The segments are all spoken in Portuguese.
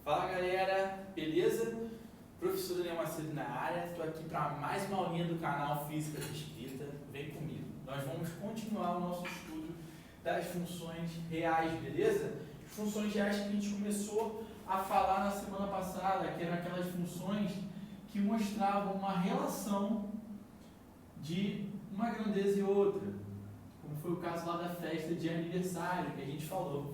Fala galera, beleza? Professor Daniel Macedo na área, estou aqui para mais uma aulinha do canal Física Restrita, vem comigo. Nós vamos continuar o nosso estudo das funções reais, beleza? Funções reais que a gente começou a falar na semana passada, que eram aquelas funções que mostravam uma relação de uma grandeza e outra, como foi o caso lá da festa de aniversário que a gente falou.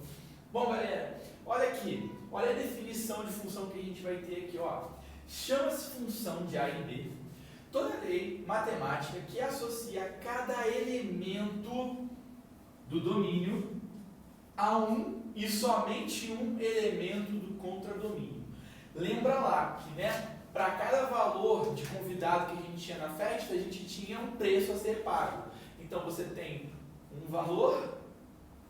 Bom galera, olha aqui, olha a definição de função que a gente vai ter aqui, ó. Chama-se função de A e B toda lei matemática que associa cada elemento do domínio a um e somente um elemento do contradomínio. Lembra lá que, né, para cada valor de convidado que a gente tinha na festa, a gente tinha um preço a ser pago. Então você tem um valor,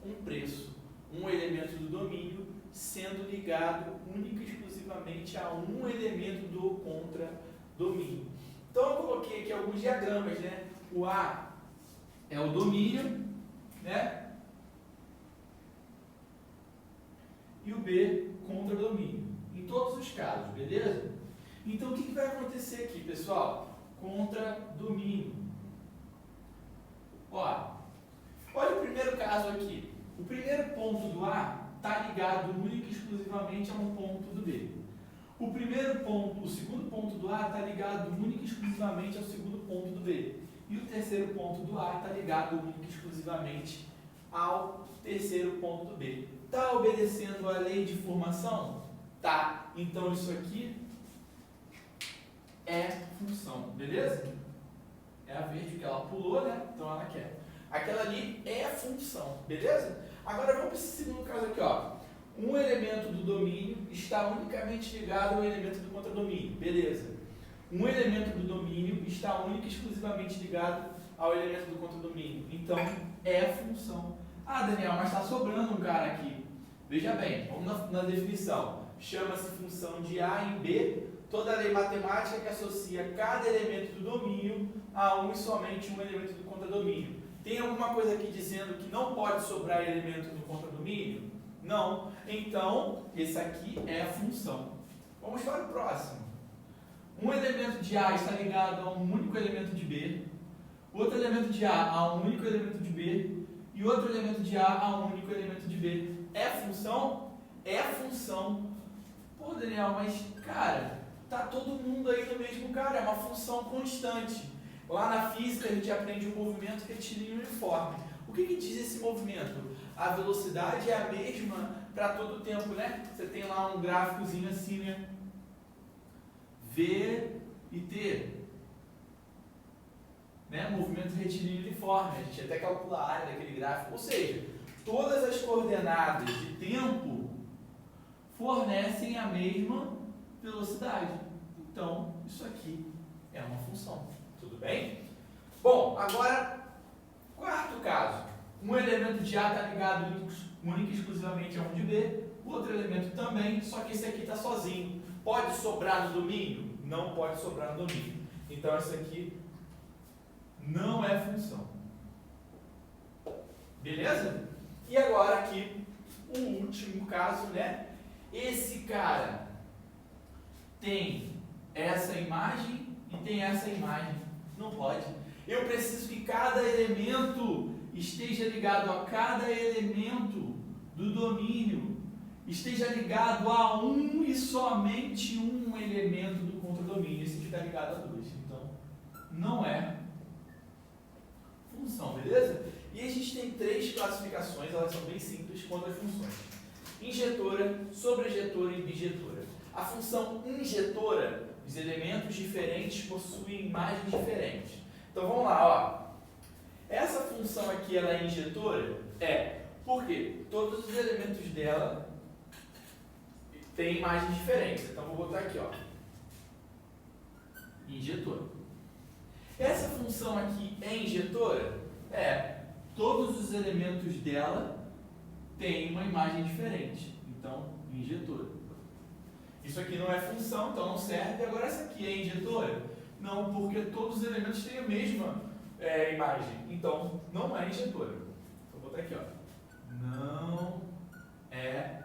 um preço, um elemento do domínio sendo ligado única e exclusivamente a um elemento do contradomínio. Então eu coloquei aqui alguns diagramas, né? O A é o domínio, né? E o B, contradomínio. Em todos os casos, beleza? Então o que vai acontecer aqui, pessoal? Contradomínio. Ó, olha o primeiro caso aqui. O primeiro ponto do A está ligado única e exclusivamente a um ponto do B. O segundo ponto do A está ligado única e exclusivamente ao segundo ponto do B. E o terceiro ponto do A está ligado única e exclusivamente ao terceiro ponto do B. Está obedecendo a lei de formação? Tá. Então isso aqui é função, beleza? É a verde que ela pulou, né? Então ela quer. Aquela ali é função, beleza? Agora vamos para esse segundo caso aqui, ó. Um elemento do domínio está unicamente ligado ao elemento do contradomínio, beleza? Um elemento do domínio está única e exclusivamente ligado ao elemento do contradomínio. Então é função. Ah, Daniel, mas está sobrando um cara aqui. Veja bem, vamos na definição. Chama-se função de A em B toda lei matemática que associa cada elemento do domínio a um e somente um elemento do contradomínio. Tem alguma coisa aqui dizendo que não pode sobrar elemento do contradomínio? Não. Então, esse aqui é a função. Vamos para o próximo. Um elemento de A está ligado a um único elemento de B, outro elemento de A a um único elemento de B e outro elemento de A a um único elemento de B. É função? É função. Pô, Daniel, mas, cara, tá todo mundo aí no mesmo cara, é uma função constante. Lá na física a gente aprende o movimento retilíneo uniforme. O que diz esse movimento? A velocidade é a mesma para todo o tempo, né? Você tem lá um gráficozinho assim, né? V e T. Né? Movimento retilíneo uniforme. A gente até calcula a área daquele gráfico. Ou seja, todas as coordenadas de tempo fornecem a mesma velocidade. Então, isso aqui é uma função. Tudo bem? Bom, agora, quarto caso. Um elemento de A está ligado única e exclusivamente a um de B, o outro elemento também, só que esse aqui está sozinho. Pode sobrar no domínio? Não pode sobrar no domínio. Então, esse aqui não é função. Beleza? E agora aqui, o último caso, né? Esse cara tem essa imagem e tem essa imagem. Não pode. Eu preciso que cada elemento esteja ligado a cada elemento do domínio, esteja ligado a um e somente um elemento do contradomínio. Esse aqui está ligado a dois. Então, não é função, beleza? E a gente tem três classificações, elas são bem simples quanto às funções: injetora, sobrejetora e bijetora. A função injetora, os elementos diferentes possuem imagens diferentes. Então vamos lá, ó. Essa função aqui, ela é injetora? É. Por quê? Todos os elementos dela têm imagens diferentes. Então vou botar aqui, ó. Injetora. Essa função aqui é injetora? É. Todos os elementos dela têm uma imagem diferente. Então, injetora. Isso aqui não é função, então não serve. Agora essa aqui é injetora? Não, porque todos os elementos têm a mesma imagem. Então, não é injetora. Vou botar aqui, ó. Não é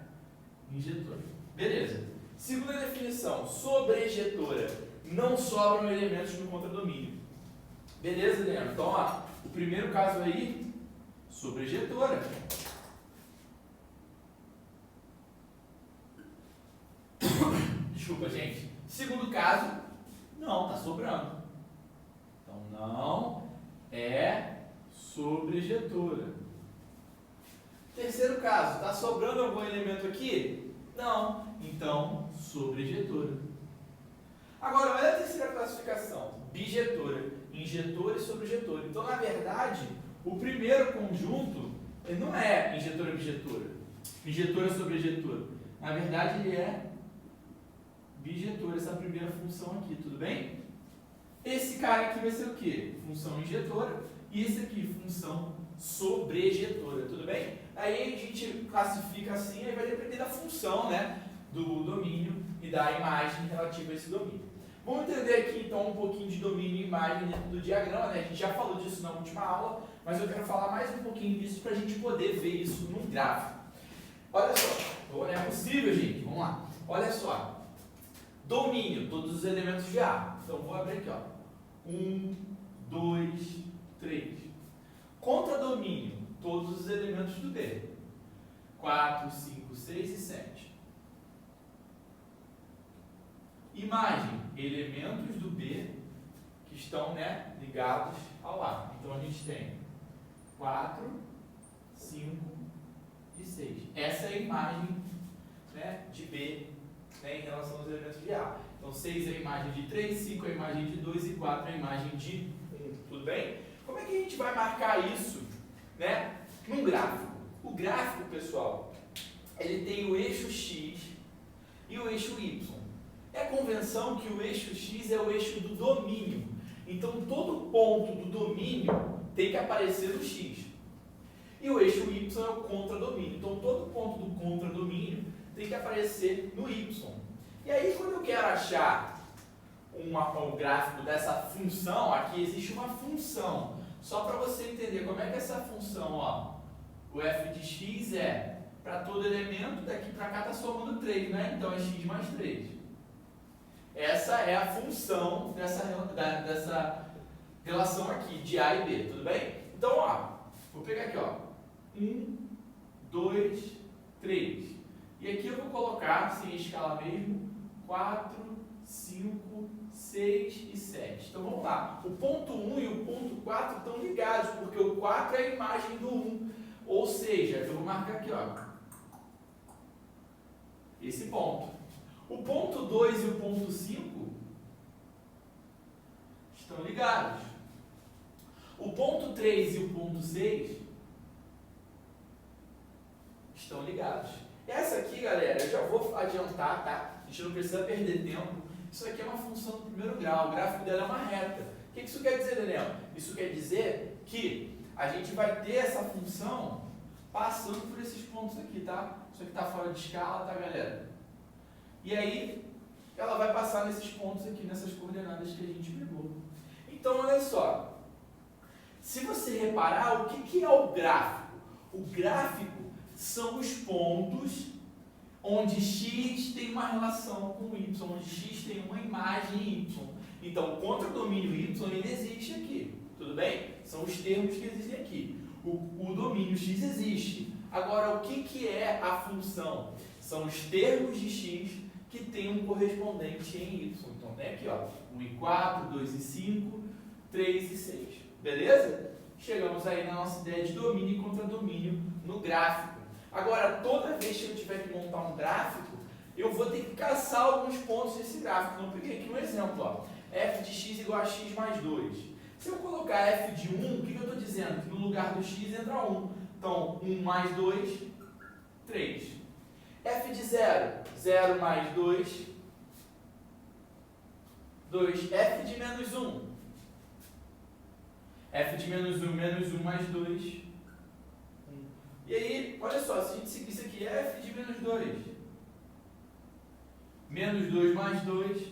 injetora. Beleza. Segunda definição, sobrejetora. Não sobram elementos no contradomínio. Beleza, Leandro? Então, ó, o primeiro caso aí, sobrejetora. Desculpa, gente. Segundo caso, não, está sobrando. Então, não é sobrejetora. Terceiro caso, está sobrando algum elemento aqui? Não. Então, sobrejetora. Agora, olha a terceira classificação. Bijetora. Injetora e sobrejetora. Então, na verdade, o primeiro conjunto ele não é injetora e bijetora. Injetora e sobrejetora. Na verdade, ele é bijetora, essa primeira função aqui, tudo bem? Esse cara aqui vai ser o quê? Função injetora. E esse aqui, função sobrejetora, tudo bem? Aí a gente classifica assim, aí vai depender da função, né? Do domínio e da imagem relativa a esse domínio. Vamos entender aqui então um pouquinho de domínio e imagem dentro do diagrama, né? A gente já falou disso na última aula, mas eu quero falar mais um pouquinho disso para a gente poder ver isso num gráfico. Olha só, não é possível, gente, vamos lá. Olha só, domínio, todos os elementos de A. Então vou abrir aqui, ó. 1, 2, 3. Contradomínio, todos os elementos do B. 4, 5, 6 e 7. Imagem, elementos do B que estão, né, ligados ao A. Então a gente tem 4, 5 e 6. Essa é a imagem, né, de B, né, em relação aos elementos de A. Então 6 é a imagem de 3, 5 é a imagem de 2 e 4 é a imagem de 1. Tudo bem? Como é que a gente vai marcar isso, né, num gráfico? O gráfico, pessoal, ele tem o eixo X e o eixo Y. É convenção que o eixo X é o eixo do domínio. Então, todo ponto do domínio tem que aparecer no X. E o eixo Y é o contradomínio. Então, todo ponto do contradomínio tem que aparecer no Y. E aí, quando eu quero achar um gráfico dessa função, aqui existe uma função. Só para você entender como é que essa função, ó, o f de x é, para todo elemento, daqui para cá está somando 3, né? Então, é x mais 3. Essa é a função dessa relação aqui, de A e B, tudo bem? Então, ó, vou pegar aqui, ó, 1, 2, 3. E aqui eu vou colocar, sem escala mesmo, 4, 5, 6 e 7. Então, vamos lá. O ponto 1 e o ponto 4 estão ligados, porque o 4 é a imagem do 1. Ou seja, eu vou marcar aqui, ó, esse ponto. O ponto 2 e o ponto 5 estão ligados. O ponto 3 e o ponto 6 estão ligados. Essa aqui, galera, eu já vou adiantar, tá? A gente não precisa perder tempo. Isso aqui é uma função do primeiro grau. O gráfico dela é uma reta. O que isso quer dizer, Daniel? Isso quer dizer que a gente vai ter essa função passando por esses pontos aqui, tá? Isso aqui está fora de escala, tá, galera? E aí, ela vai passar nesses pontos aqui, nessas coordenadas que a gente pegou. Então, olha só. Se você reparar, o que é o gráfico? O gráfico são os pontos onde x tem uma relação com y, onde x tem uma imagem y. Então, o contradomínio y, ele existe aqui. Tudo bem? São os termos que existem aqui. O domínio x existe. Agora, o que é a função? São os termos de x que tem um correspondente em y. Então, tem aqui, ó, 1 e 4, 2 e 5, 3 e 6. Beleza? Chegamos aí na nossa ideia de domínio e contradomínio no gráfico. Agora, toda vez que eu tiver que montar um gráfico, eu vou ter que caçar alguns pontos desse gráfico. Então, eu peguei aqui um exemplo, ó, f de x igual a x mais 2. Se eu colocar f de 1, o que eu estou dizendo? Que no lugar do x entra 1. Então, 1 mais 2, 3. F de 0, 0 mais 2, 2. F de menos 1. F de menos 1 mais 2, 1. E aí, olha só, se a gente seguir isso aqui, F de menos 2. Menos 2 mais 2,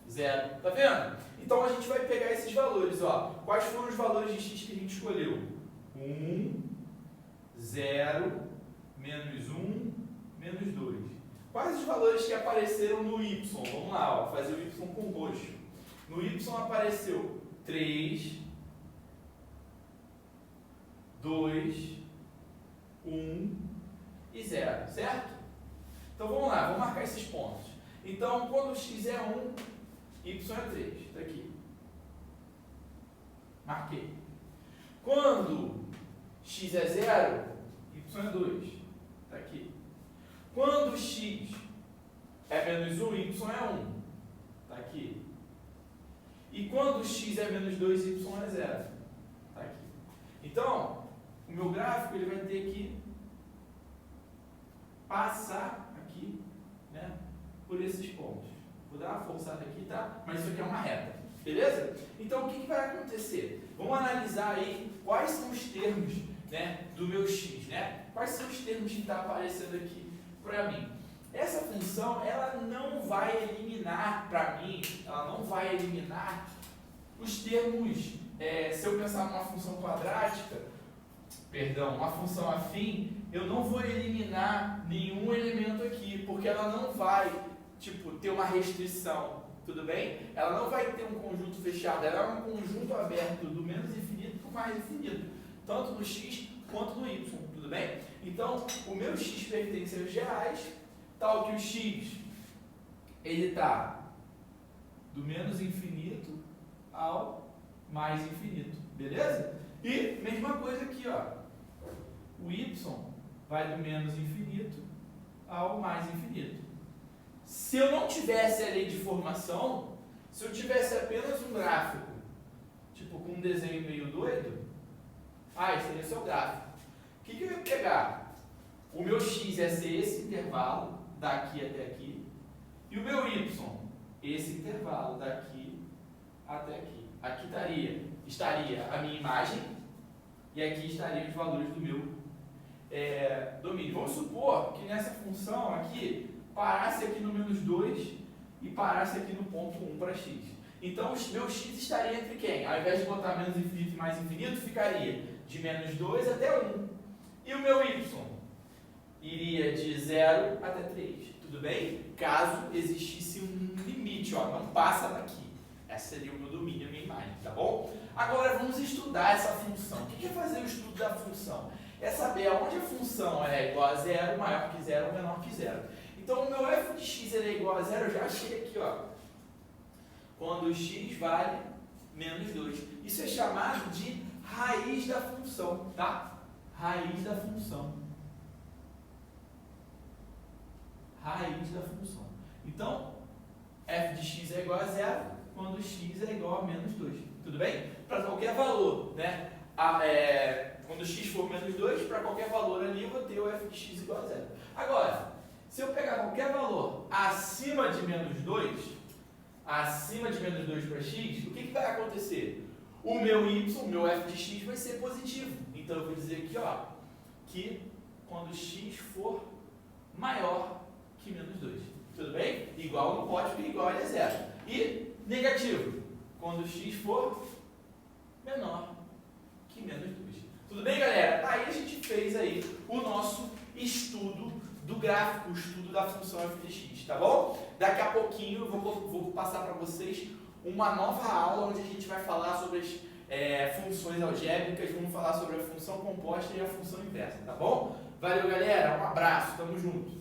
0. Tá vendo? Então, a gente vai pegar esses valores, ó. Quais foram os valores de x que a gente escolheu? 1, 0, menos 1, menos 2. Quais os valores que apareceram no y? Vamos lá, ó, fazer o y com roxo. No y apareceu 3, 2, 1 e 0, certo? Então vamos lá, vamos marcar esses pontos. Então, quando x é 1, y é 3. Está aqui. Marquei. Quando x é 0, y é 2. Está aqui. Quando x é menos 1, y é 1. Está aqui. E quando x é menos 2, y é 0. Está aqui. Então, o meu gráfico ele vai ter que passar aqui, né, por esses pontos. Vou dar uma forçada aqui, tá? Mas isso aqui é uma reta. Beleza? Então, o que vai acontecer? Vamos analisar aí quais são os termos, né, do meu x, né? Quais são os termos que estão aparecendo aqui para mim? Essa função, ela não vai eliminar para mim, ela não vai eliminar os termos, se eu pensar numa função quadrática, perdão, uma função afim, eu não vou eliminar nenhum elemento aqui, porque ela não vai, tipo, ter uma restrição, tudo bem? Ela não vai ter um conjunto fechado, ela é um conjunto aberto do menos infinito para o mais infinito, tanto no x quanto no y, tudo bem? Então, o meu x pertence aos reais, tal que o x, ele está do menos infinito ao mais infinito, beleza? E, mesma coisa aqui, ó, o y vai do menos infinito ao mais infinito. Se eu não tivesse a lei de formação, se eu tivesse apenas um gráfico, tipo com um desenho meio doido, esse seria o seu gráfico. O que eu ia pegar? O meu x ia ser esse intervalo, daqui até aqui, e o meu y, esse intervalo daqui até aqui. Aqui estaria a minha imagem, e aqui estariam os valores do meu domínio. Vamos supor que nessa função aqui, parasse aqui no menos 2 e parasse aqui no ponto 1 para x. Então, o meu x estaria entre quem? Ao invés de botar menos infinito e mais infinito, ficaria de menos 2 até 1. E o meu y? Iria de 0 até 3. Tudo bem? Caso existisse um limite, ó, não passa daqui. Esse seria o meu domínio, a minha imagem, tá bom? Agora, vamos estudar essa função. O que é fazer o estudo da função? É saber aonde a função é igual a 0, maior que 0 ou menor que 0. Então, o meu f de x é igual a 0, eu já achei aqui, ó. Quando x vale menos 2. Isso é chamado de raiz da função, tá? Raiz da função. Raiz da função. Então, f de x é igual a 0 quando x é igual a menos 2. Tudo bem? Para qualquer valor, né? Quando x for menos 2, para qualquer valor ali, eu vou ter o f de x igual a 0. Agora, se eu pegar qualquer valor acima de menos 2 para x, o que vai acontecer? O meu y, o meu f de x vai ser positivo. Então, eu vou dizer aqui, ó, que quando x for maior que menos 2. Tudo bem? Igual não pode, porque igual é 0. E negativo, quando x for menor que menos 2. Tudo bem, galera? Aí a gente fez aí o nosso estudo do gráfico, o estudo da função f de x, tá bom? Daqui a pouquinho eu vou passar para vocês uma nova aula onde a gente vai falar sobre as funções algébricas, vamos falar sobre a função composta e a função inversa, tá bom? Valeu, galera, um abraço, tamo junto!